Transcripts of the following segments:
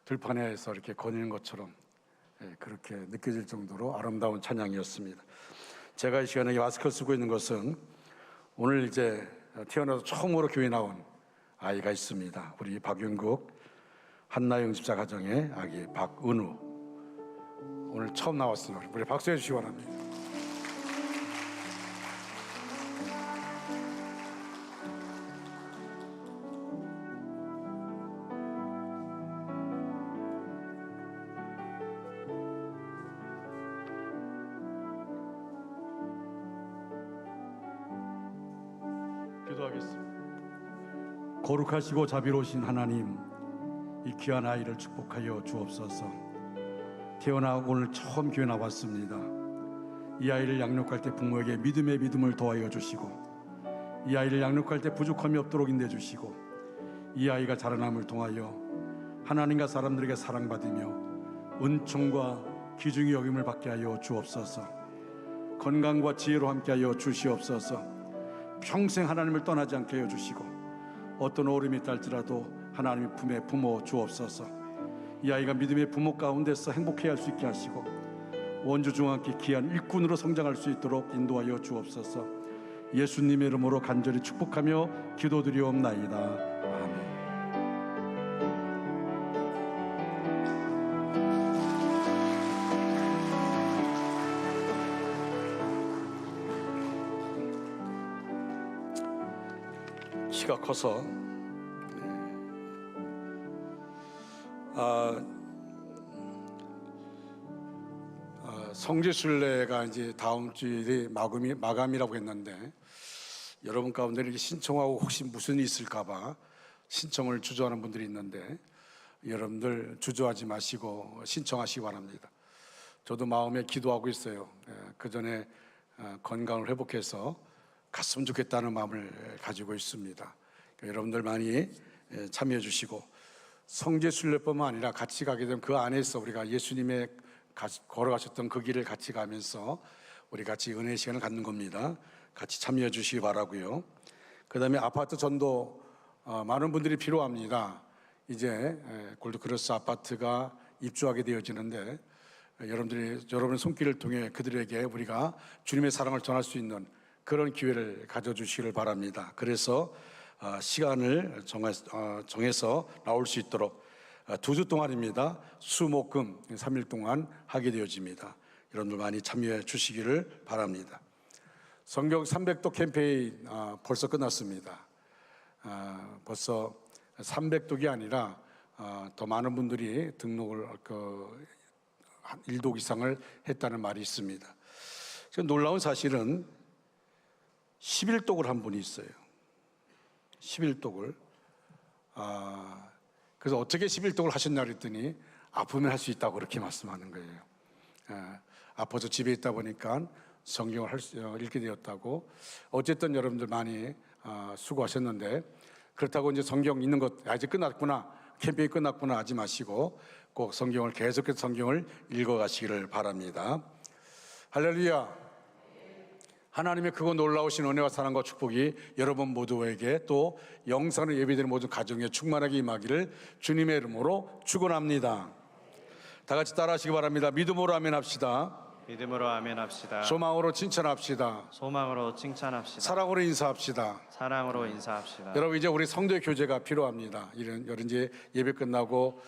들판에서 이렇게 거니는 것처럼 그렇게 느껴질 정도로 아름다운 찬양이었습니다. 제가 이 시간에 마스크를 쓰고 있는 것은 오늘 이제 태어나서 처음으로 교회 나온 아이가 있습니다. 우리 박윤국 한나영 집사 가정의 아기 박은우, 오늘 처음 나왔습니다. 우리 박수해 주시기 바랍니다. 기도하겠습니다. 거룩하시고 자비로우신 하나님, 이 귀한 아이를 축복하여 주옵소서. 태어나 오늘 처음 교회 나왔습니다. 이 아이를 양육할 때 부모에게 믿음의 믿음을 더하여 주시고, 이 아이를 양육할 때 부족함이 없도록 인도해주시고, 이 아이가 자라남을 통하여 하나님과 사람들에게 사랑받으며 은총과 귀중히 여김을 받게 하여 주옵소서. 건강과 지혜로 함께하여 주시옵소서. 평생 하나님을 떠나지 않게 하여 주시고, 어떤 어려움이 있달지라도 하나님의 품에 품어 주옵소서. 이 아이가 믿음의 부모 가운데서 행복해야 할 수 있게 하시고, 원주중앙교 귀한 일꾼으로 성장할 수 있도록 인도하여 주옵소서. 예수님의 이름으로 간절히 축복하며 기도드리옵나이다. 아멘. 키가 커서 성지순례가 이제 다음 주일이 마감이라고 했는데, 여러분 가운데 이렇게 신청하고 혹시 무슨 일이 있을까봐 신청을 주저하는 분들이 있는데, 여러분들 주저하지 마시고 신청하시기 바랍니다. 저도 마음에 기도하고 있어요. 그 전에 건강을 회복해서 갔으면 좋겠다는 마음을 가지고 있습니다. 그러니까 여러분들 많이 참여해 주시고, 성지순례뿐만 아니라 같이 가게 되면 그 안에서 우리가 예수님의 걸어가셨던 그 길을 같이 가면서 우리 같이 은혜의 시간을 갖는 겁니다. 같이 참여해 주시기 바라고요. 그 다음에 아파트 전도 많은 분들이 필요합니다. 이제 골드크로스 아파트가 입주하게 되어지는데, 여러분의 손길을 통해 그들에게 우리가 주님의 사랑을 전할 수 있는 그런 기회를 가져주시기를 바랍니다. 그래서 시간을 정해서 나올 수 있도록 2주 동안입니다. 수, 목, 금 3일 동안 하게 되어집니다. 여러분들 많이 참여해 주시기를 바랍니다. 성경 300도 캠페인 벌써 끝났습니다. 벌써 300독이 아니라 더 많은 분들이 등록을 한 1독 이상을 했다는 말이 있습니다. 놀라운 사실은 11독을 한 분이 있어요. 11독을. 그래서 어떻게 11독을 하셨냐 그랬더니 아프면 할 수 있다고 그렇게 말씀하는 거예요. 아파서 집에 있다 보니까 성경을 읽게 되었다고. 어쨌든 여러분들 많이 수고하셨는데, 그렇다고 이제 성경 읽는 것 이제 끝났구나, 캠페인이 끝났구나 하지 마시고 꼭 성경을 계속해서 성경을 읽어가시기를 바랍니다. 할렐루야. 하나님의 크고 놀라우신 은혜와 사랑과 축복이 여러분 모두에게, 또 영상을 예배드리는 모든 가정에 충만하게 임하기를 주님의 이름으로 축원합니다. 다 같이 따라하시기 바랍니다. 믿음으로 아멘합시다. 믿음으로 아멘합시다. 소망으로 칭찬합시다. 소망으로 칭찬합시다. 사랑으로 인사합시다. 사랑으로 인사합시다. 여러분, 이제 우리 성도의 교제가 필요합니다. 이런 이제 예배 끝나고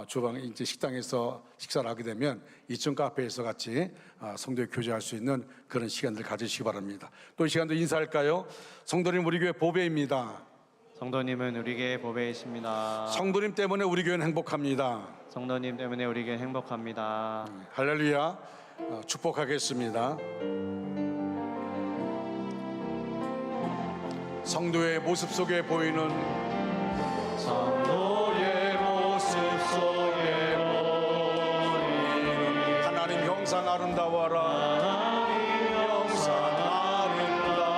주방 이제 식당에서 식사를 하게 되면 2층 카페에서 같이 성도의 교제할 수 있는 그런 시간들 가지시기 바랍니다. 또 이 시간도 인사할까요? 성도님, 우리 교회 보배입니다. 성도님은 우리 교회 보배이십니다. 성도님 때문에 우리 교회는 행복합니다. 성도님 때문에 우리 교회 행복합니다. 할렐루야. 축복하겠습니다. 성도의 모습 속에 보이는, 성도의 모습 속에 보이는 하나님 형상 아름다워라. 하나님 형상 아름다워라.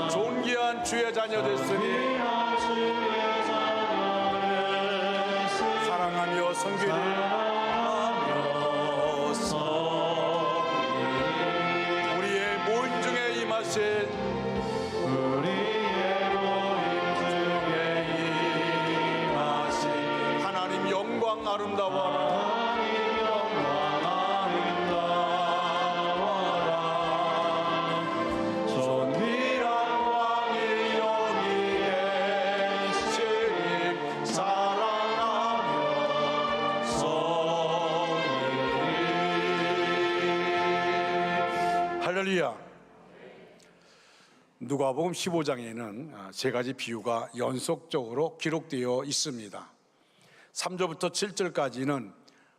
존귀한 주의 자녀 됐으니 사랑하며 섬기리. 우리의 모임 중에 임하신 우리의 모임 중에 임하신 영광 아름다워라. 할렐루야. 누가복음 15장에는 세 가지 비유가 연속적으로 기록되어 있습니다. 3절부터 7절까지는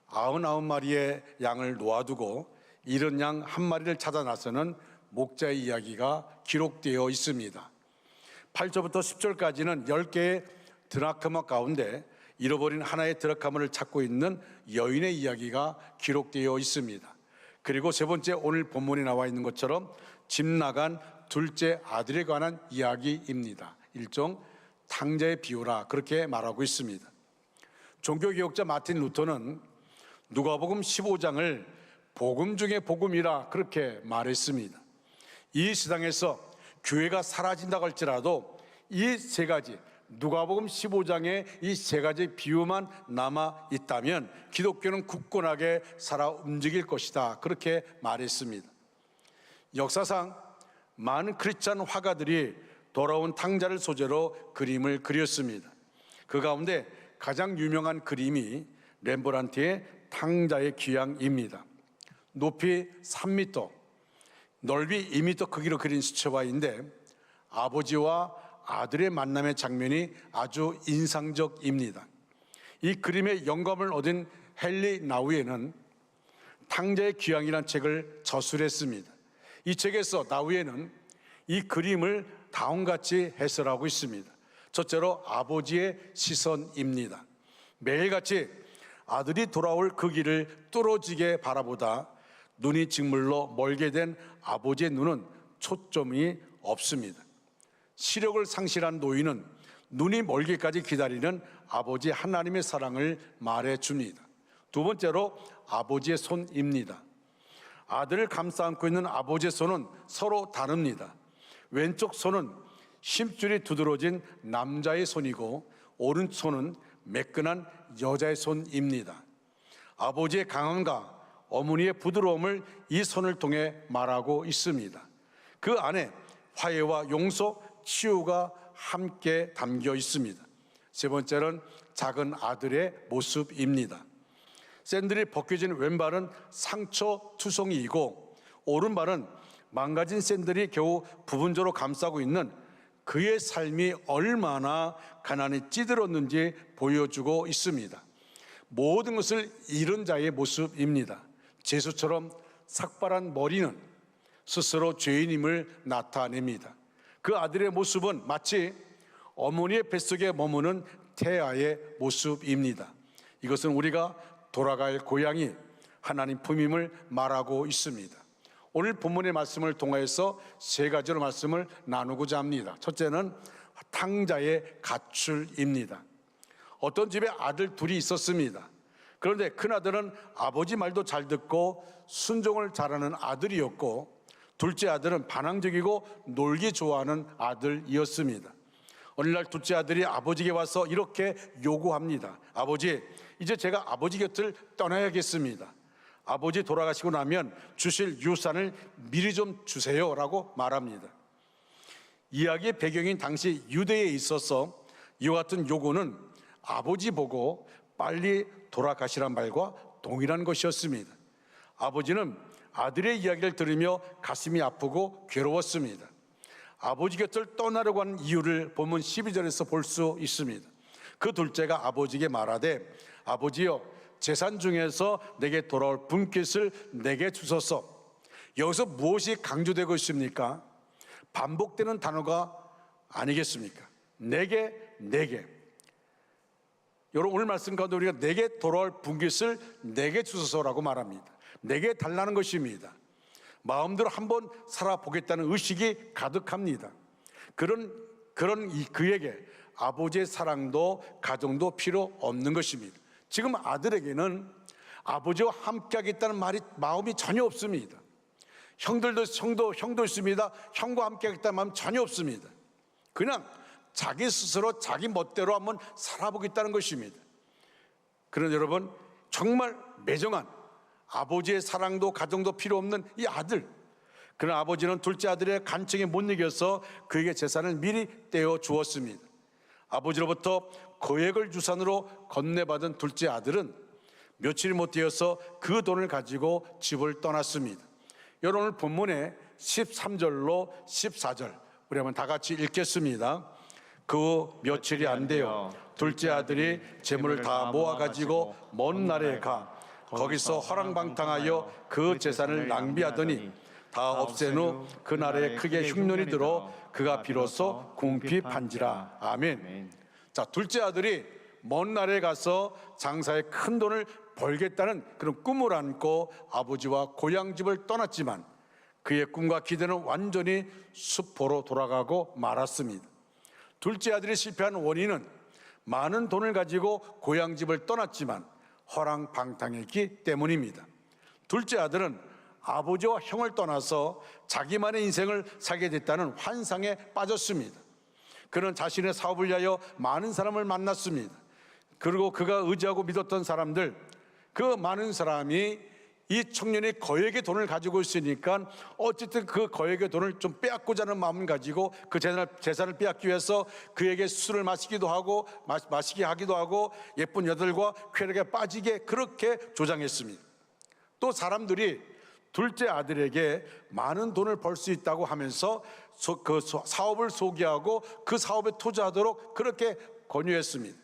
99마리의 양을 놓아두고 잃은 양 한 마리를 찾아 나서는 목자의 이야기가 기록되어 있습니다. 8절부터 10절까지는 10개의 드라크마 가운데 잃어버린 하나의 드라크마를 찾고 있는 여인의 이야기가 기록되어 있습니다. 그리고 세 번째, 오늘 본문에 나와 있는 것처럼 집 나간 둘째 아들에 관한 이야기입니다. 일종 탕자의 비유라 그렇게 말하고 있습니다. 종교개혁자 마틴 루터는 누가복음 15장을 복음 중에 복음이라 그렇게 말했습니다. 이 세상에서 교회가 사라진다고 할지라도 이 세 가지, 누가복음 15장의 이 세 가지 비유만 남아 있다면 기독교는 굳건하게 살아 움직일 것이다 그렇게 말했습니다. 역사상 많은 크리스찬 화가들이 돌아온 탕자를 소재로 그림을 그렸습니다. 그 가운데 가장 유명한 그림이 렘브란트의 탕자의 귀향입니다. 높이 3m, 넓이 2m 크기로 그린 수채화인데 아버지와 아들의 만남의 장면이 아주 인상적입니다. 이 그림의 영감을 얻은 헨리 나우에는 탕자의 귀향이라는 책을 저술했습니다. 이 책에서 나우에는 이 그림을 다음같이 해설하고 있습니다. 첫째로 아버지의 시선입니다. 매일같이 아들이 돌아올 그 길을 뚫어지게 바라보다 눈이 직물로 멀게 된 아버지의 눈은 초점이 없습니다. 시력을 상실한 노인은 눈이 멀기까지 기다리는 아버지 하나님의 사랑을 말해줍니다. 두 번째로 아버지의 손입니다. 아들을 감싸 안고 있는 아버지의 손은 서로 다릅니다. 왼쪽 손은 힘줄이 두드러진 남자의 손이고 오른손은 매끈한 여자의 손입니다. 아버지의 강함과 어머니의 부드러움을 이 손을 통해 말하고 있습니다. 그 안에 화해와 용서, 치유가 함께 담겨 있습니다. 세 번째는 작은 아들의 모습입니다. 샌들이 벗겨진 왼발은 상처투성이이고 오른발은 망가진 샌들이 겨우 부분적으로 감싸고 있는 그의 삶이 얼마나 가난이 찌들었는지 보여주고 있습니다. 모든 것을 잃은 자의 모습입니다. 제수처럼 삭발한 머리는 스스로 죄인임을 나타냅니다. 그 아들의 모습은 마치 어머니의 뱃속에 머무는 태아의 모습입니다. 이것은 우리가 돌아갈 고향이 하나님 품임을 말하고 있습니다. 오늘 본문의 말씀을 통해서 세 가지로 말씀을 나누고자 합니다. 첫째는 탕자의 가출입니다. 어떤 집에 아들 둘이 있었습니다. 그런데 큰아들은 아버지 말도 잘 듣고 순종을 잘하는 아들이었고 둘째 아들은 반항적이고 놀기 좋아하는 아들이었습니다. 어느 날 둘째 아들이 아버지에게 와서 이렇게 요구합니다. 아버지, 이제 제가 아버지 곁을 떠나야겠습니다. 아버지 돌아가시고 나면 주실 유산을 미리 좀 주세요 라고 말합니다. 이야기의 배경인 당시 유대에 있어서 이와 같은 요구는 아버지 보고 빨리 돌아가시란 말과 동일한 것이었습니다. 아버지는 아들의 이야기를 들으며 가슴이 아프고 괴로웠습니다. 아버지 곁을 떠나려고 하는 이유를 본문 12절에서 볼 수 있습니다. 그 둘째가 아버지에게 말하되 아버지여 재산 중에서 내게 돌아올 분깃을 내게 주소서. 여기서 무엇이 강조되고 있습니까? 반복되는 단어가 아니겠습니까? 내게. 여러분 오늘 말씀 가운데 우리가 내게 돌아올 분깃을 내게 주소서라고 말합니다. 내게 달라는 것입니다. 마음대로 한번 살아보겠다는 의식이 가득합니다. 그런 그에게 아버지의 사랑도 가정도 필요 없는 것입니다. 지금 아들에게는 아버지와 함께하겠다는 마음이 전혀 없습니다. 형도 있습니다. 형과 함께하겠다는 마음 전혀 없습니다. 그냥 자기 스스로 자기 멋대로 한번 살아보겠다는 것입니다. 그런 여러분, 정말 매정한 아버지의 사랑도 가정도 필요 없는 이 아들, 그런 아버지는 둘째 아들의 간청에 못 이겨서 그에게 재산을 미리 떼어 주었습니다. 아버지로부터 거액을 유산으로 건네받은 둘째 아들은 며칠이 못 되어서 그 돈을 가지고 집을 떠났습니다. 여러분, 오늘 본문에 13절로 14절 우리 한번 다 같이 읽겠습니다. 그 며칠이 안 되어 둘째 아들이 재물을 다 모아가지고 먼 나라에 가 거기서 허랑방탕하여 그 재산을 낭비하더니 다 없앤 후 그 나라에 크게 흉년이 들어 그가 비로소 궁핍한지라. 아멘. 자, 둘째 아들이 먼 나라에 가서 장사에 큰 돈을 벌겠다는 그런 꿈을 안고 아버지와 고향집을 떠났지만 그의 꿈과 기대는 완전히 수포로 돌아가고 말았습니다. 둘째 아들이 실패한 원인은 많은 돈을 가지고 고향집을 떠났지만 허랑방탕했기 때문입니다. 둘째 아들은 아버지와 형을 떠나서 자기만의 인생을 살게 됐다는 환상에 빠졌습니다. 그는 자신의 사업을 위하여 많은 사람을 만났습니다. 그리고 그가 의지하고 믿었던 사람들, 그 많은 사람이 이 청년이 거액의 돈을 가지고 있으니까 어쨌든 그 거액의 돈을 좀 빼앗고자 하는 마음을 가지고 그 재산을 빼앗기 위해서 그에게 술을 마시기도 하고 마시게 하기도 하고 예쁜 여들과 쾌락에 빠지게 그렇게 조장했습니다. 또 사람들이 둘째 아들에게 많은 돈을 벌 수 있다고 하면서 그 사업을 소개하고 그 사업에 투자하도록 그렇게 권유했습니다.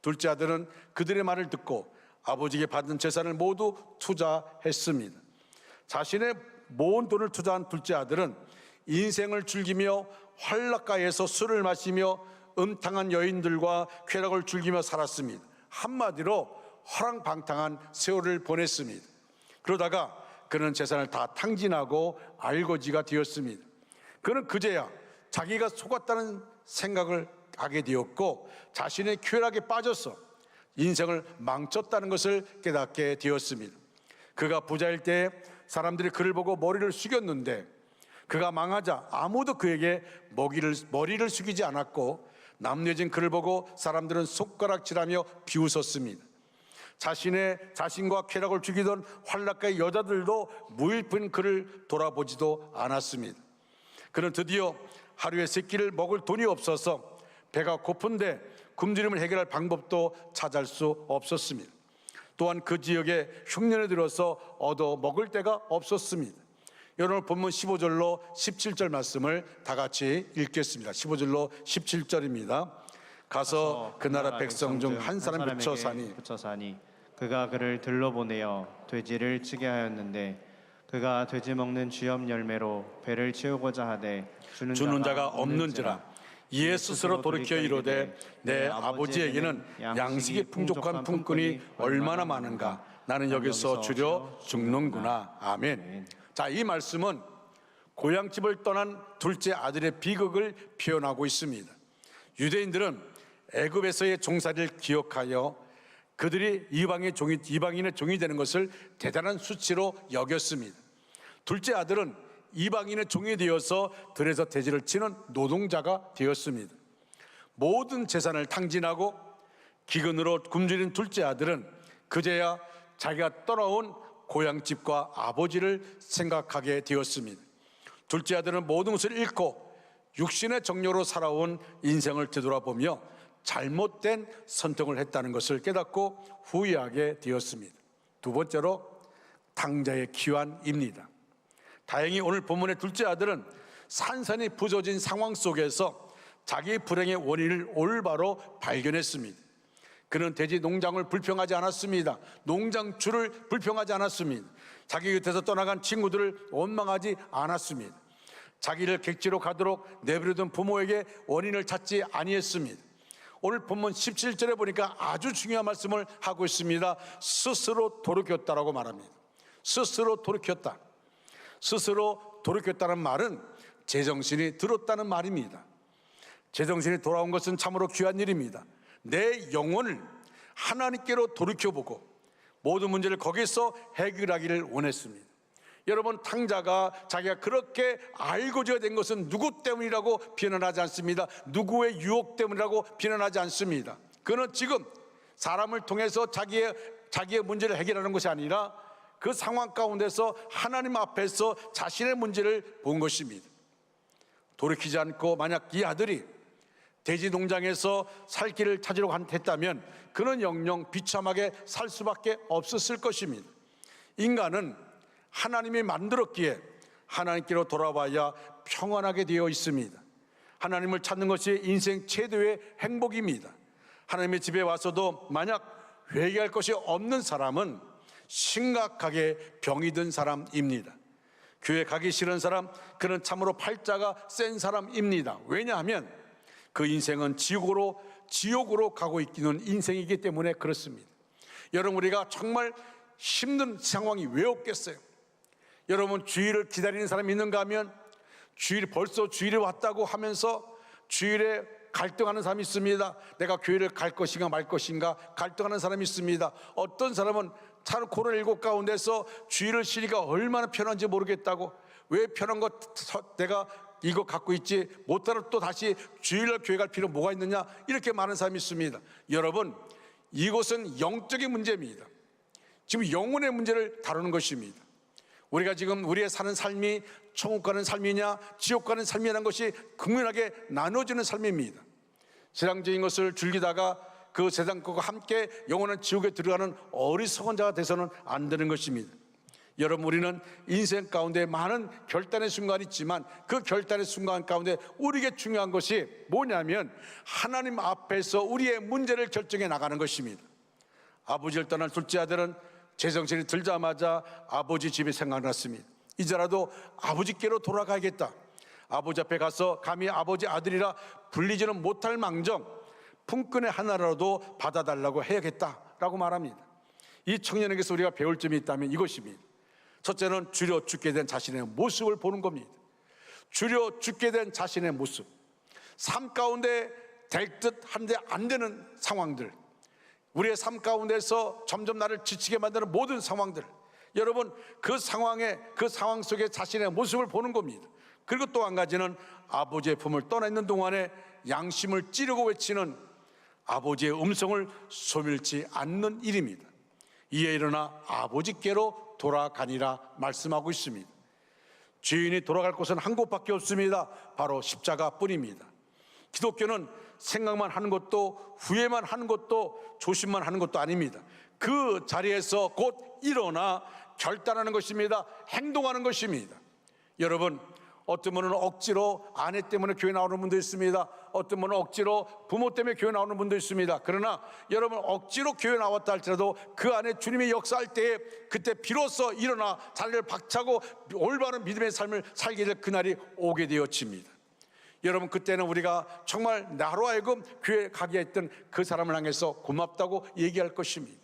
둘째 아들은 그들의 말을 듣고 아버지에게 받은 재산을 모두 투자했습니다. 자신의 모은 돈을 투자한 둘째 아들은 인생을 즐기며 활락가에서 술을 마시며 음탕한 여인들과 쾌락을 즐기며 살았습니다. 한마디로 허랑방탕한 세월을 보냈습니다. 그러다가 그는 재산을 다 탕진하고 알거지가 되었습니다. 그는 그제야 자기가 속았다는 생각을 하게 되었고 자신의 쾌락에 빠져서 인생을 망쳤다는 것을 깨닫게 되었습니다. 그가 부자일 때 사람들이 그를 보고 머리를 숙였는데 그가 망하자 아무도 그에게 머리를 숙이지 않았고 남녀진 그를 보고 사람들은 손가락질하며 비웃었습니다. 자신과 쾌락을 죽이던 활락가의 여자들도 무일푼 그를 돌아보지도 않았습니다. 그는 드디어 하루에 세 끼를 먹을 돈이 없어서 배가 고픈데 굶주림을 해결할 방법도 찾을 수 없었습니다. 또한 그 지역에 흉년에 들어서 얻어 먹을 데가 없었습니다. 여러분, 본문 15절로 17절 말씀을 다 같이 읽겠습니다. 15절로 17절입니다. 가서 그 나라 백성 중 한 사람 붙여 사니 그가 그를 들러보내어 돼지를 치게 하였는데 그가 돼지 먹는 쥐염 열매로 배를 채우고자 하되 주는 자가 없는지라. 이에 스스로 돌이켜 이르되 내 아버지에게는 양식이 풍족한 품꾼이 얼마나 많은가. 나는 여기서 주려 죽는구나. 아멘. 자, 이 말씀은 고향집을 떠난 둘째 아들의 비극을 표현하고 있습니다. 유대인들은 애굽에서의 종살이를 기억하여 그들이 이방인의 종이 되는 것을 대단한 수치로 여겼습니다. 둘째 아들은 이방인의 종이 되어서 들에서 돼지를 치는 노동자가 되었습니다. 모든 재산을 탕진하고 기근으로 굶주린 둘째 아들은 그제야 자기가 떠나온 고향집과 아버지를 생각하게 되었습니다. 둘째 아들은 모든 것을 잃고 육신의 정욕으로 살아온 인생을 되돌아보며 잘못된 선택을 했다는 것을 깨닫고 후회하게 되었습니다. 두 번째로 탕자의 기환입니다. 다행히 오늘 본문의 둘째 아들은 산산이 부서진 상황 속에서 자기 불행의 원인을 올바로 발견했습니다. 그는 돼지 농장을 불평하지 않았습니다. 농장주를 불평하지 않았습니다. 자기 곁에서 떠나간 친구들을 원망하지 않았습니다. 자기를 객지로 가도록 내버려둔 부모에게 원인을 찾지 아니했습니다. 오늘 본문 17절에 보니까 아주 중요한 말씀을 하고 있습니다. 스스로 돌이켰다라고 말합니다. 스스로 돌이켰다. 스스로 돌이켰다는 말은 제정신이 들었다는 말입니다. 제정신이 돌아온 것은 참으로 귀한 일입니다. 내 영혼을 하나님께로 돌이켜보고 모든 문제를 거기서 해결하기를 원했습니다. 여러분, 탕자가 자기가 그렇게 알고자 된 것은 누구 때문이라고 비난하지 않습니다. 누구의 유혹 때문이라고 비난하지 않습니다. 그는 지금 사람을 통해서 자기의 문제를 해결하는 것이 아니라 그 상황 가운데서 하나님 앞에서 자신의 문제를 본 것입니다. 돌이키지 않고 만약 이 아들이 돼지 농장에서 살 길을 찾으려고 했다면 그는 영영 비참하게 살 수밖에 없었을 것입니다. 인간은 하나님이 만들었기에 하나님께로 돌아와야 평안하게 되어 있습니다. 하나님을 찾는 것이 인생 최대의 행복입니다. 하나님의 집에 와서도 만약 회개할 것이 없는 사람은 심각하게 병이 든 사람입니다. 교회 가기 싫은 사람, 그는 참으로 팔자가 센 사람입니다. 왜냐하면 그 인생은 지옥으로 가고 있는 인생이기 때문에 그렇습니다. 여러분, 우리가 정말 힘든 상황이 왜 없겠어요? 여러분, 주일을 기다리는 사람이 있는가 하면 벌써 주일이 왔다고 하면서 주일에 갈등하는 사람이 있습니다. 내가 교회를 갈 것인가 말 것인가 갈등하는 사람이 있습니다. 어떤 사람은 참 코로나19 가운데서 주일을 쉬니까 얼마나 편한지 모르겠다고, 왜 편한 것 내가 이거 갖고 있지 못하러 또 다시 주일날 교회 갈 필요 뭐가 있느냐, 이렇게 많은 사람이 있습니다. 여러분, 이것은 영적인 문제입니다. 지금 영혼의 문제를 다루는 것입니다. 우리가 지금 우리의 사는 삶이 천국 가는 삶이냐 지옥 가는 삶이라는 것이 극명하게 나눠지는 삶입니다. 세상적인 것을 즐기다가 그 세상 것과 함께 영원한 지옥에 들어가는 어리석은 자가 돼서는 안 되는 것입니다. 여러분, 우리는 인생 가운데 많은 결단의 순간이 있지만 그 결단의 순간 가운데 우리에게 중요한 것이 뭐냐면 하나님 앞에서 우리의 문제를 결정해 나가는 것입니다. 아버지를 떠난 둘째 아들은 제정신이 들자마자 아버지 집이 생각났습니다. 이제라도 아버지께로 돌아가야겠다. 아버지 앞에 가서 감히 아버지 아들이라 불리지는 못할 망정 품꾼의 하나라도 받아달라고 해야겠다라고 말합니다. 이 청년에게서 우리가 배울 점이 있다면 이것입니다. 첫째는 주려 죽게 된 자신의 모습을 보는 겁니다. 주려 죽게 된 자신의 모습, 삶 가운데 될 듯 한데 안 되는 상황들, 우리의 삶 가운데서 점점 나를 지치게 만드는 모든 상황들, 여러분, 그 상황 속에 자신의 모습을 보는 겁니다. 그리고 또 한 가지는 아버지의 품을 떠나 있는 동안에 양심을 찌르고 외치는 아버지의 음성을 소멸치 않는 일입니다. 이에 일어나 아버지께로 돌아가니라 말씀하고 있습니다. 주인이 돌아갈 곳은 한 곳밖에 없습니다. 바로 십자가뿐입니다. 기독교는 생각만 하는 것도 후회만 하는 것도 조심만 하는 것도 아닙니다. 그 자리에서 곧 일어나 결단하는 것입니다. 행동하는 것입니다. 여러분, 어떤 분은 억지로 아내 때문에 교회 나오는 분도 있습니다. 어떤 분은 억지로 부모 때문에 교회 나오는 분도 있습니다. 그러나 여러분, 억지로 교회 나왔다 할지라도 그 안에 주님이 역사할 때에 그때 비로소 일어나 자리를 박차고 올바른 믿음의 삶을 살게 될 그날이 오게 되어집니다. 여러분, 그때는 우리가 정말 나로 하여금 교회 가게 했던 그 사람을 향해서 고맙다고 얘기할 것입니다.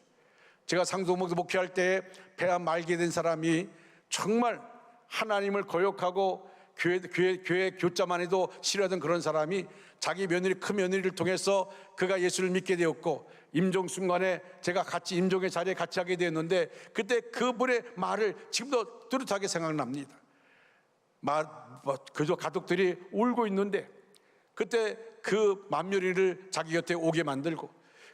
제가 상도목도 목회할 때에 폐암 말게 된 사람이 정말 하나님을 거역하고 교회 교자만 해도 싫어하던 그런 사람이 자기 며느리, 큰 며느리를 통해서 그가 예수를 믿게 되었고, 임종 순간에 제가 같이 임종의 자리에 같이 하게 되었는데 그때 그분의 말을 지금도 뚜렷하게 생각납니다. 그저 가족들이 울고 있는데 그때 그 맏며느리를 자기 곁에 오게 만들고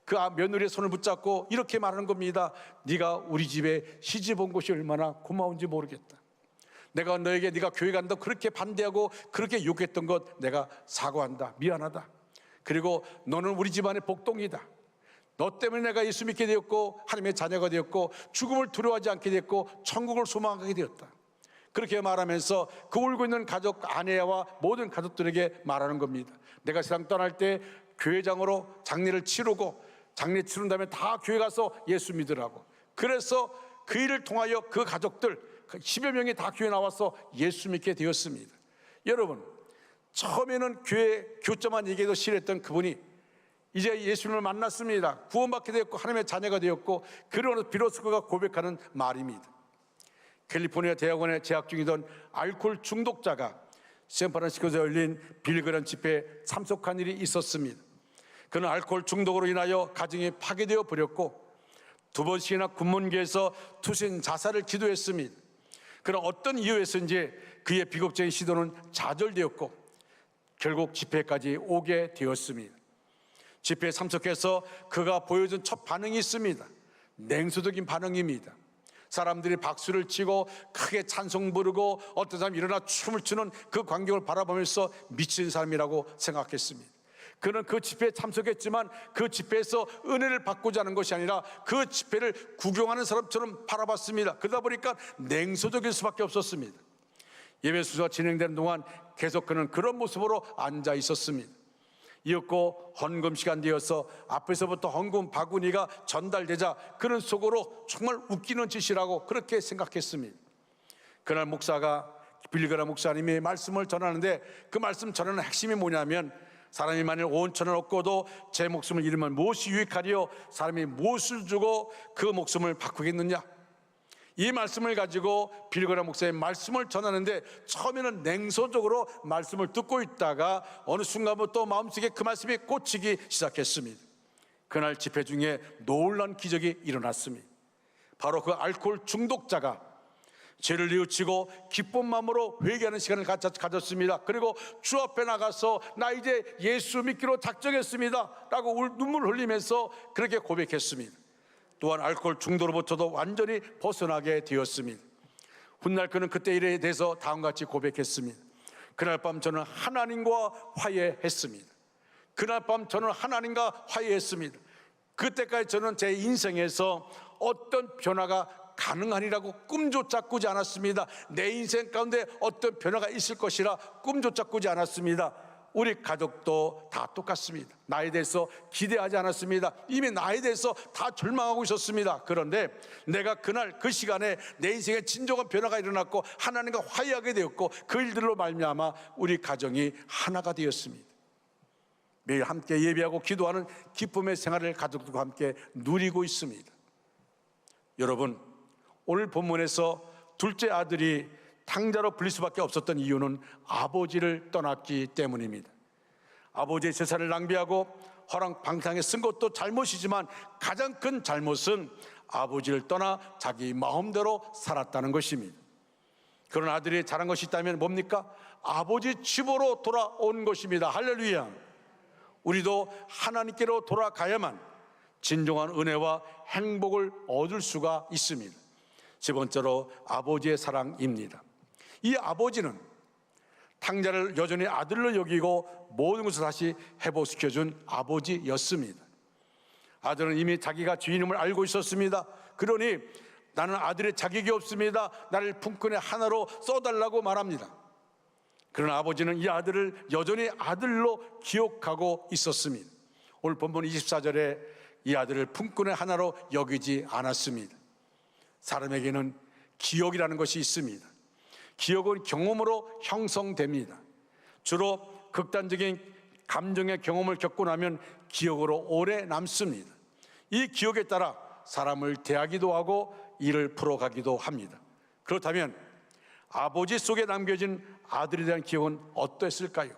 그 며느리의 손을 붙잡고 이렇게 말하는 겁니다. 네가 우리 집에 시집 온 것이 얼마나 고마운지 모르겠다. 내가 너에게 네가 교회 간다고 그렇게 반대하고 그렇게 욕했던 것 내가 사과한다. 미안하다. 그리고 너는 우리 집안의 복동이다. 너 때문에 내가 예수 믿게 되었고 하나님의 자녀가 되었고 죽음을 두려워하지 않게 되었고 천국을 소망하게 되었다. 그렇게 말하면서 그 울고 있는 가족, 아내와 모든 가족들에게 말하는 겁니다. 내가 세상 떠날 때 교회장으로 장례를 치르고 장례 치른 다음에 다 교회 가서 예수 믿으라고. 그래서 그 일을 통하여 그 가족들 10여 명이 다 교회 나와서 예수 믿게 되었습니다. 여러분, 처음에는 교회 교자만 얘기해도 싫어했던 그분이 이제 예수님을 만났습니다. 구원받게 되었고 하나님의 자녀가 되었고, 그러면서 비로소 그가 고백하는 말입니다. 캘리포니아 대학원에 재학 중이던 알코올 중독자가 샌프란시스코에서 열린 빌그란 집회에 참석한 일이 있었습니다. 그는 알코올 중독으로 인하여 가정이 파괴되어 버렸고 2번씩이나 군문교에서 투신 자살을 기도했습니다. 그러나 어떤 이유에서인지 그의 비극적인 시도는 좌절되었고 결국 집회까지 오게 되었습니다. 집회에 참석해서 그가 보여준 첫 반응이 있습니다. 냉소적인 반응입니다. 사람들이 박수를 치고 크게 찬송 부르고 어떤 사람이 일어나 춤을 추는 그 광경을 바라보면서 미친 사람이라고 생각했습니다. 그는 그 집회에 참석했지만 그 집회에서 은혜를 받고자 하는 것이 아니라 그 집회를 구경하는 사람처럼 바라봤습니다. 그러다 보니까 냉소적일 수밖에 없었습니다. 예배 순서가 진행되는 동안 계속 그는 그런 모습으로 앉아 있었습니다. 이었고 헌금 시간 되어서 앞에서부터 헌금 바구니가 전달되자 그는 속으로 정말 웃기는 짓이라고 그렇게 생각했습니다. 그날 빌그라 목사님이 말씀을 전하는데 그 말씀 전하는 핵심이 뭐냐면, 사람이 만일 온 천을 얻고도 제 목숨을 잃으면 무엇이 유익하리요? 사람이 무엇을 주고 그 목숨을 바꾸겠느냐? 이 말씀을 가지고 빌그라 목사님 말씀을 전하는데 처음에는 냉소적으로 말씀을 듣고 있다가 어느 순간부터 마음속에 그 말씀이 꽂히기 시작했습니다. 그날 집회 중에 놀라운 기적이 일어났습니다. 바로 그 알코올 중독자가 죄를 뉘우치고 기쁜 마음으로 회개하는 시간을 가졌습니다. 그리고 주 앞에 나가서 나 이제 예수 믿기로 작정했습니다 라고 눈물 흘리면서 그렇게 고백했습니다. 또한 알코올 중독으로부터도 완전히 벗어나게 되었습니다. 훗날 그는 그때 일에 대해서 다음과 같이 고백했습니다. 그날 밤 저는 하나님과 화해했습니다. 그날 밤 저는 하나님과 화해했습니다. 그때까지 저는 제 인생에서 어떤 변화가 가능하리라고 꿈조차 꾸지 않았습니다. 내 인생 가운데 어떤 변화가 있을 것이라 꿈조차 꾸지 않았습니다. 우리 가족도 다 똑같습니다. 나에 대해서 기대하지 않았습니다. 이미 나에 대해서 다 절망하고 있었습니다. 그런데 내가 그날 그 시간에 내 인생에 진정한 변화가 일어났고 하나님과 화해하게 되었고 그 일들로 말미암아 우리 가정이 하나가 되었습니다. 매일 함께 예배하고 기도하는 기쁨의 생활을 가족들과 함께 누리고 있습니다. 여러분, 오늘 본문에서 둘째 아들이 탕자로 불릴 수밖에 없었던 이유는 아버지를 떠났기 때문입니다. 아버지의 재산을 낭비하고 허랑방탕에 쓴 것도 잘못이지만 가장 큰 잘못은 아버지를 떠나 자기 마음대로 살았다는 것입니다. 그런 아들이 잘한 것이 있다면 뭡니까? 아버지 집으로 돌아온 것입니다. 할렐루야. 우리도 하나님께로 돌아가야만 진정한 은혜와 행복을 얻을 수가 있습니다. 세 번째로 아버지의 사랑입니다. 이 아버지는 탕자를 여전히 아들로 여기고 모든 것을 다시 회복시켜준 아버지였습니다. 아들은 이미 자기가 주인임을 알고 있었습니다. 그러니 나는 아들의 자격이 없습니다. 나를 품꾼의 하나로 써달라고 말합니다. 그러나 아버지는 이 아들을 여전히 아들로 기억하고 있었습니다. 오늘 본문 24절에 이 아들을 품꾼의 하나로 여기지 않았습니다. 사람에게는 기억이라는 것이 있습니다. 기억은 경험으로 형성됩니다. 주로 극단적인 감정의 경험을 겪고 나면 기억으로 오래 남습니다. 이 기억에 따라 사람을 대하기도 하고 일을 풀어가기도 합니다. 그렇다면 아버지 속에 남겨진 아들에 대한 기억은 어땠을까요?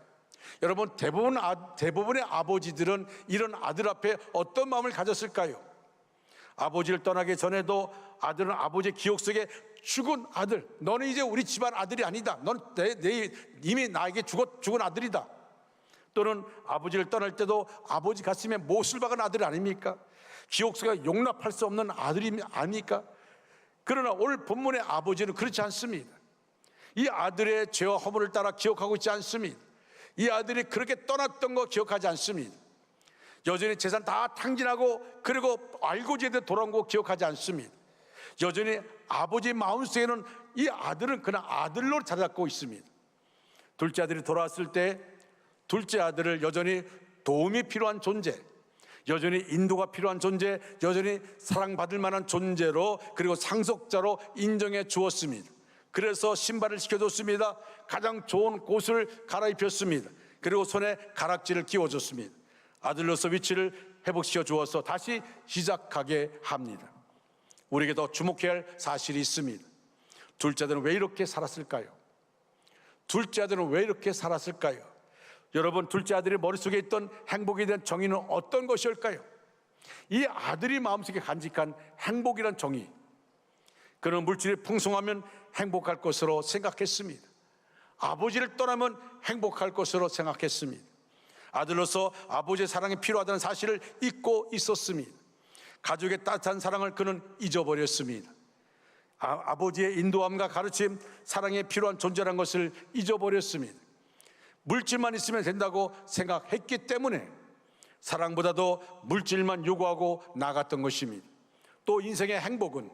여러분, 대부분의 아버지들은 이런 아들 앞에 어떤 마음을 가졌을까요? 아버지를 떠나기 전에도 아들은 아버지의 기억 속에 죽은 아들, 너는 이제 우리 집안 아들이 아니다. 넌 이미 나에게 죽은 아들이다. 또는 아버지를 떠날 때도 아버지 가슴에 못을 박은 아들 아닙니까? 기억 속에 용납할 수 없는 아들이 아닙니까? 그러나 오늘 본문의 아버지는 그렇지 않습니다. 이 아들의 죄와 허물을 따라 기억하고 있지 않습니다. 이 아들이 그렇게 떠났던 거 기억하지 않습니다. 여전히 재산 다 탕진하고 그리고 알고 제대로 돌아온 거 기억하지 않습니다. 여전히 아버지 마음속에는 이 아들은 그냥 아들로 자리 잡고 있습니다. 둘째 아들이 돌아왔을 때 둘째 아들을 여전히 도움이 필요한 존재, 여전히 인도가 필요한 존재, 여전히 사랑받을 만한 존재로 그리고 상속자로 인정해 주었습니다. 그래서 신발을 시켜줬습니다. 가장 좋은 옷을 갈아입혔습니다. 그리고 손에 가락지를 끼워줬습니다. 아들로서 위치를 회복시켜 주어서 다시 시작하게 합니다. 우리에게 더 주목해야 할 사실이 있습니다. 둘째 아들은 왜 이렇게 살았을까요? 둘째 아들은 왜 이렇게 살았을까요? 여러분, 둘째 아들의 머릿속에 있던 행복에 대한 정의는 어떤 것일까요? 이 아들이 마음속에 간직한 행복이란 정의, 그는 물질이 풍성하면 행복할 것으로 생각했습니다. 아버지를 떠나면 행복할 것으로 생각했습니다. 아들로서 아버지의 사랑이 필요하다는 사실을 잊고 있었습니다. 가족의 따뜻한 사랑을 그는 잊어버렸습니다. 아버지의 인도함과 가르침, 사랑에 필요한 존재라는 것을 잊어버렸습니다. 물질만 있으면 된다고 생각했기 때문에 사랑보다도 물질만 요구하고 나갔던 것입니다. 또 인생의 행복은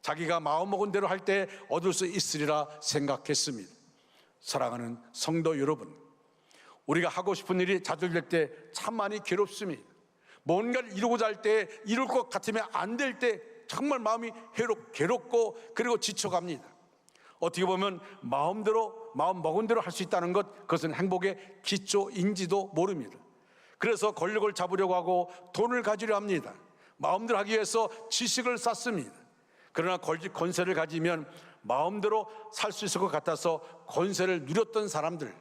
자기가 마음먹은 대로 할 때 얻을 수 있으리라 생각했습니다. 사랑하는 성도 여러분, 우리가 하고 싶은 일이 좌절될 때 참 많이 괴롭습니다. 뭔가를 이루고자 할 때 이룰 것 같으면 안 될 때 정말 마음이 괴롭고 그리고 지쳐갑니다. 어떻게 보면 마음 먹은 대로 할 수 있다는 것, 그것은 행복의 기초인지도 모릅니다. 그래서 권력을 잡으려고 하고 돈을 가지려 합니다. 마음대로 하기 위해서 지식을 쌓습니다. 그러나 권세를 가지면 마음대로 살 수 있을 것 같아서 권세를 누렸던 사람들,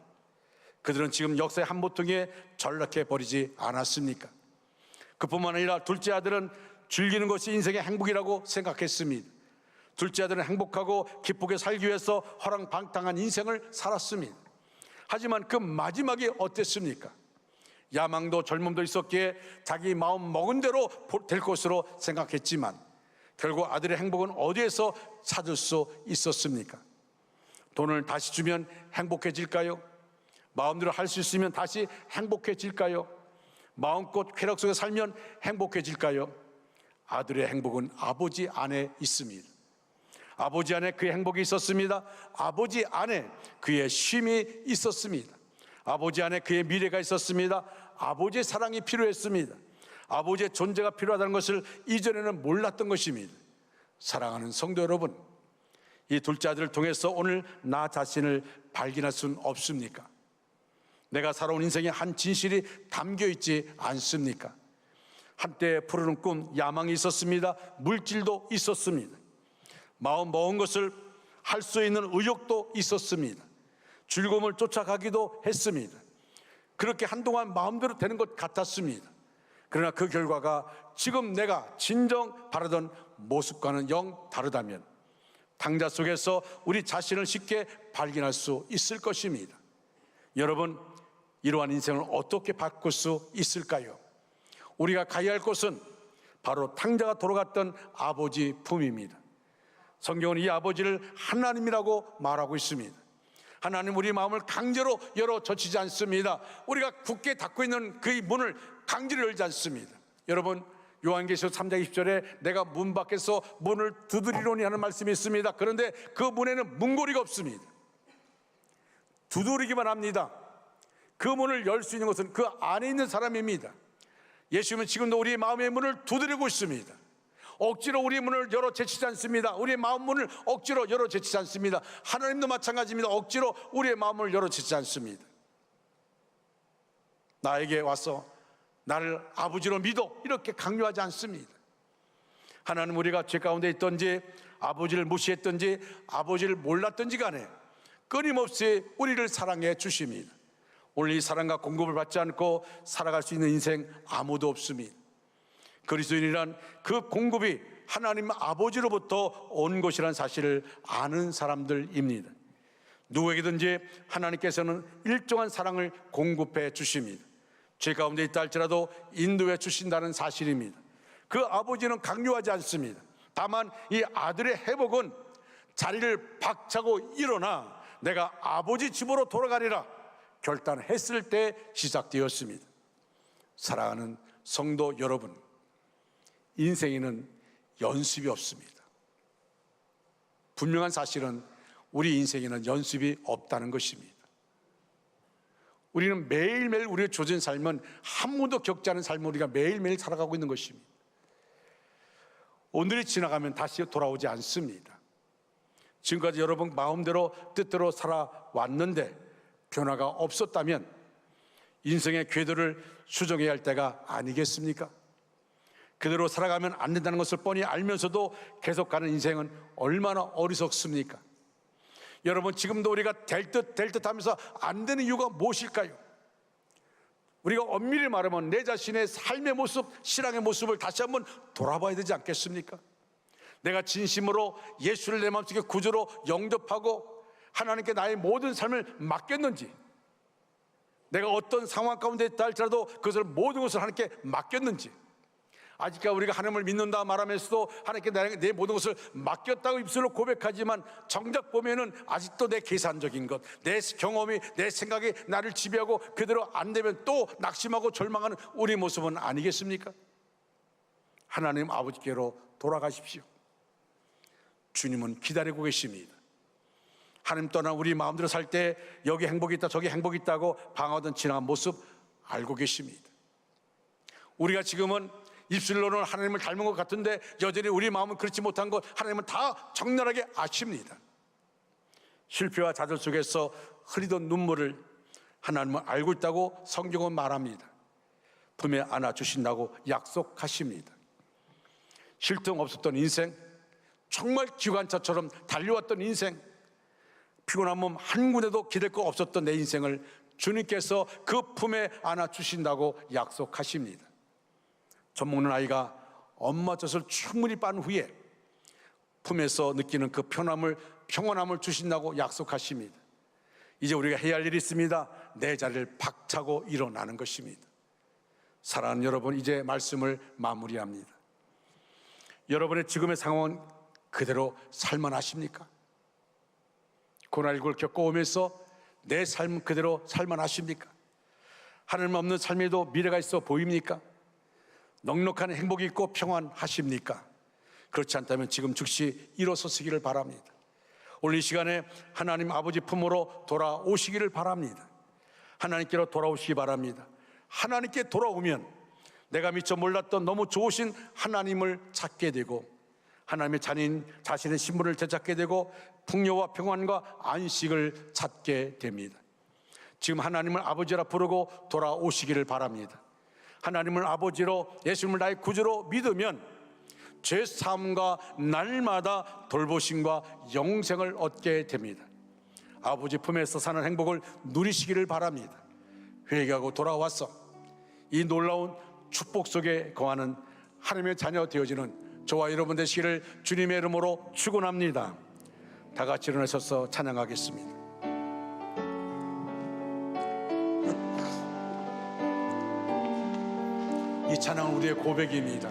그들은 지금 역사의 한 모퉁이에 전락해 버리지 않았습니까? 그뿐만 아니라 둘째 아들은 즐기는 것이 인생의 행복이라고 생각했습니다. 둘째 아들은 행복하고 기쁘게 살기 위해서 허랑방탕한 인생을 살았습니다. 하지만 그 마지막이 어땠습니까? 야망도 젊음도 있었기에 자기 마음 먹은 대로 될 것으로 생각했지만 결국 아들의 행복은 어디에서 찾을 수 있었습니까? 돈을 다시 주면 행복해질까요? 마음대로 할 수 있으면 다시 행복해질까요? 마음껏 쾌락 속에 살면 행복해질까요? 아들의 행복은 아버지 안에 있습니다. 아버지 안에 그의 행복이 있었습니다. 아버지 안에 그의 쉼이 있었습니다. 아버지 안에 그의 미래가 있었습니다. 아버지의 사랑이 필요했습니다. 아버지의 존재가 필요하다는 것을 이전에는 몰랐던 것입니다. 사랑하는 성도 여러분, 이 둘째 아들을 통해서 오늘 나 자신을 발견할 수는 없습니까? 내가 살아온 인생의 한 진실이 담겨 있지 않습니까? 한때 푸르른 꿈, 야망이 있었습니다. 물질도 있었습니다. 마음 먹은 것을 할 수 있는 의욕도 있었습니다. 즐거움을 쫓아가기도 했습니다. 그렇게 한동안 마음대로 되는 것 같았습니다. 그러나 그 결과가 지금 내가 진정 바라던 모습과는 영 다르다면 당자 속에서 우리 자신을 쉽게 발견할 수 있을 것입니다. 여러분, 이러한 인생을 어떻게 바꿀 수 있을까요? 우리가 가야 할 곳은 바로 탕자가 돌아갔던 아버지 품입니다. 성경은 이 아버지를 하나님이라고 말하고 있습니다. 하나님 우리 마음을 강제로 열어 젖히지 않습니다. 우리가 굳게 닫고 있는 그 문을 강제로 열지 않습니다. 여러분, 요한계시록 3장 20절에 내가 문 밖에서 문을 두드리노니 하는 말씀이 있습니다. 그런데 그 문에는 문고리가 없습니다. 두드리기만 합니다. 그 문을 열 수 있는 것은 그 안에 있는 사람입니다. 예수님은 지금도 우리의 마음의 문을 두드리고 있습니다. 억지로 우리의 문을 열어 제치지 않습니다. 우리의 마음 문을 억지로 열어 제치지 않습니다. 하나님도 마찬가지입니다. 억지로 우리의 마음을 열어 제치지 않습니다. 나에게 와서 나를 아버지로 믿어, 이렇게 강요하지 않습니다. 하나님 우리가 죄 가운데 있든지 아버지를 무시했든지 아버지를 몰랐든지 간에 끊임없이 우리를 사랑해 주십니다. 오늘 이 사랑과 공급을 받지 않고 살아갈 수 있는 인생 아무도 없습니다. 그리스도인이란 그 공급이 하나님 아버지로부터 온 것이라는 사실을 아는 사람들입니다. 누구에게든지 하나님께서는 일정한 사랑을 공급해 주십니다. 죄 가운데 있다 할지라도 인도해 주신다는 사실입니다. 그 아버지는 강요하지 않습니다. 다만 이 아들의 회복은 자리를 박차고 일어나 내가 아버지 집으로 돌아가리라 결단했을 때 시작되었습니다. 사랑하는 성도 여러분, 인생에는 연습이 없습니다. 분명한 사실은 우리 인생에는 연습이 없다는 것입니다. 우리는 매일매일 우리의 조진 삶은 한 번도 겪지 않은 삶을 우리가 매일매일 살아가고 있는 것입니다. 오늘이 지나가면 다시 돌아오지 않습니다. 지금까지 여러분 마음대로 뜻대로 살아왔는데 변화가 없었다면 인생의 궤도를 수정해야 할 때가 아니겠습니까? 그대로 살아가면 안 된다는 것을 뻔히 알면서도 계속 가는 인생은 얼마나 어리석습니까? 여러분, 지금도 우리가 될 듯 하면서 안 되는 이유가 무엇일까요? 우리가 엄밀히 말하면 내 자신의 삶의 모습, 신앙의 모습을 다시 한번 돌아봐야 되지 않겠습니까? 내가 진심으로 예수를 내 마음속에 구주로 영접하고 하나님께 나의 모든 삶을 맡겼는지, 내가 어떤 상황 가운데 있다 할지라도 그것을 모든 것을 하나님께 맡겼는지, 아직까지 우리가 하나님을 믿는다 말하면서도 하나님께 내 모든 것을 맡겼다고 입술로 고백하지만 정작 보면은 아직도 내 계산적인 것, 내 경험이, 내 생각이 나를 지배하고 그대로 안 되면 또 낙심하고 절망하는 우리 모습은 아니겠습니까? 하나님 아버지께로 돌아가십시오. 주님은 기다리고 계십니다. 하나님 떠난 우리 마음대로 살 때 여기 행복이 있다 저기 행복이 있다고 방황하던 지나간 모습 알고 계십니다. 우리가 지금은 입술로는 하나님을 닮은 것 같은데 여전히 우리 마음은 그렇지 못한 것 하나님은 다 적나라하게 아십니다. 실패와 좌절 속에서 흐리던 눈물을 하나님은 알고 있다고 성경은 말합니다. 품에 안아주신다고 약속하십니다. 쉴 틈 없었던 인생, 정말 기관차처럼 달려왔던 인생, 피곤한 몸 한 군데도 기댈 거 없었던 내 인생을 주님께서 그 품에 안아주신다고 약속하십니다. 젖 먹는 아이가 엄마 젖을 충분히 빤 후에 품에서 느끼는 그 평안함을 주신다고 약속하십니다. 이제 우리가 해야 할 일이 있습니다. 내 자리를 박차고 일어나는 것입니다. 사랑하는 여러분, 이제 말씀을 마무리합니다. 여러분의 지금의 상황은 그대로 살만하십니까? 고난19를 겪어오면서 내 삶 그대로 살만하십니까? 하나님 없는 삶에도 미래가 있어 보입니까? 넉넉한 행복이 있고 평안하십니까? 그렇지 않다면 지금 즉시 일어서시기를 바랍니다. 오늘 이 시간에 하나님 아버지 품으로 돌아오시기를 바랍니다. 하나님께로 돌아오시기 바랍니다. 하나님께 돌아오면 내가 미처 몰랐던 너무 좋으신 하나님을 찾게 되고 하나님의 자신의 신분을 되찾게 되고 풍요와 평안과 안식을 찾게 됩니다. 지금 하나님을 아버지라 부르고 돌아오시기를 바랍니다. 하나님을 아버지로, 예수님을 나의 구주로 믿으면 죄 사함과 날마다 돌보심과 영생을 얻게 됩니다. 아버지 품에서 사는 행복을 누리시기를 바랍니다. 회개하고 돌아와서 이 놀라운 축복 속에 거하는 하나님의 자녀 되어지는 저와 여러분 되시기를 주님의 이름으로 축원합니다. 다 같이 일어나셔서 찬양하겠습니다. 이 찬양은 우리의 고백입니다.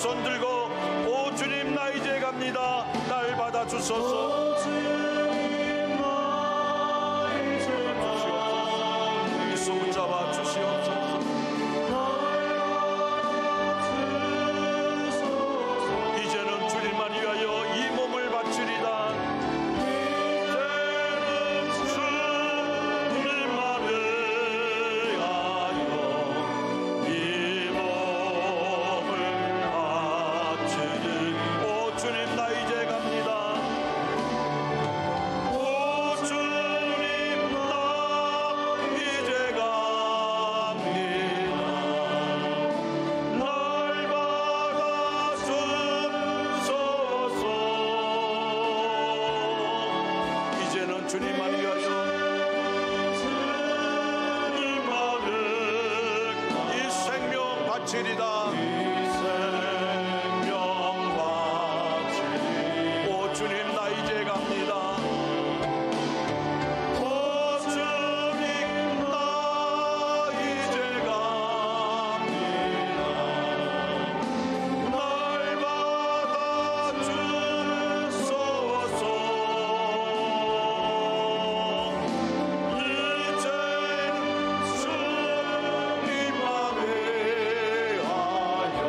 손 들고 오 주님 나 이제 갑니다. 날 받아주소서. 이 손 붙잡아 주시옵소서. 이제는 주님만 위하여 이 몸을 바치리다. 이제는 주님만 위하여 이 몸을 바치리. 오 주님 나 이제 갑니다. 오 주님 나 이제 갑니다. 날 받아주소서. 이제는 주님만 위하여 주님만을 이 생명 바치리다. 이 생명 바치리. 오 주님 나 이제 갑니다. 오 주님 나 이제 갑니다. 날 받아주소서. 이제 주님만 위하여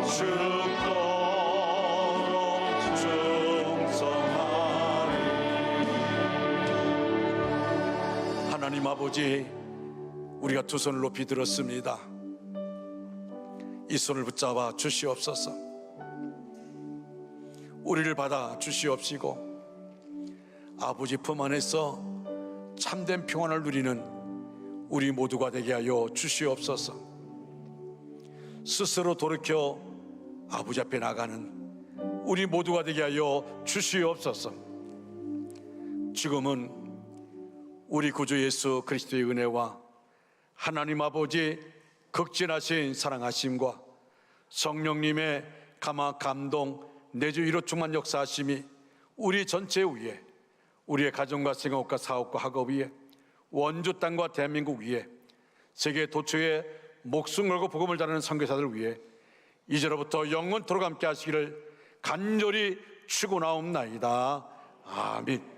죽도록 충성하리. 하나님 아버지, 우리가 두 손을 높이 들었습니다. 이 손을 붙잡아 주시옵소서. 우리를 받아 주시옵시고 아버지 품 안에서 참된 평안을 누리는 우리 모두가 되게 하여 주시옵소서. 스스로 돌이켜 아버지 앞에 나가는 우리 모두가 되게 하여 주시옵소서. 지금은 우리 구주 예수 그리스도의 은혜와 하나님 아버지 극진하신 사랑하심과 성령님의 감동 내주 위로 충만 역사하심이 우리 전체 위에, 우리의 가정과 생업과 사업과 학업 위에, 원주 땅과 대한민국 위에, 세계 도처에 목숨 걸고 복음을 전하는 선교사들 위에 이제로부터 영원토록 함께 하시기를 간절히 축원하옵나이다. 아멘.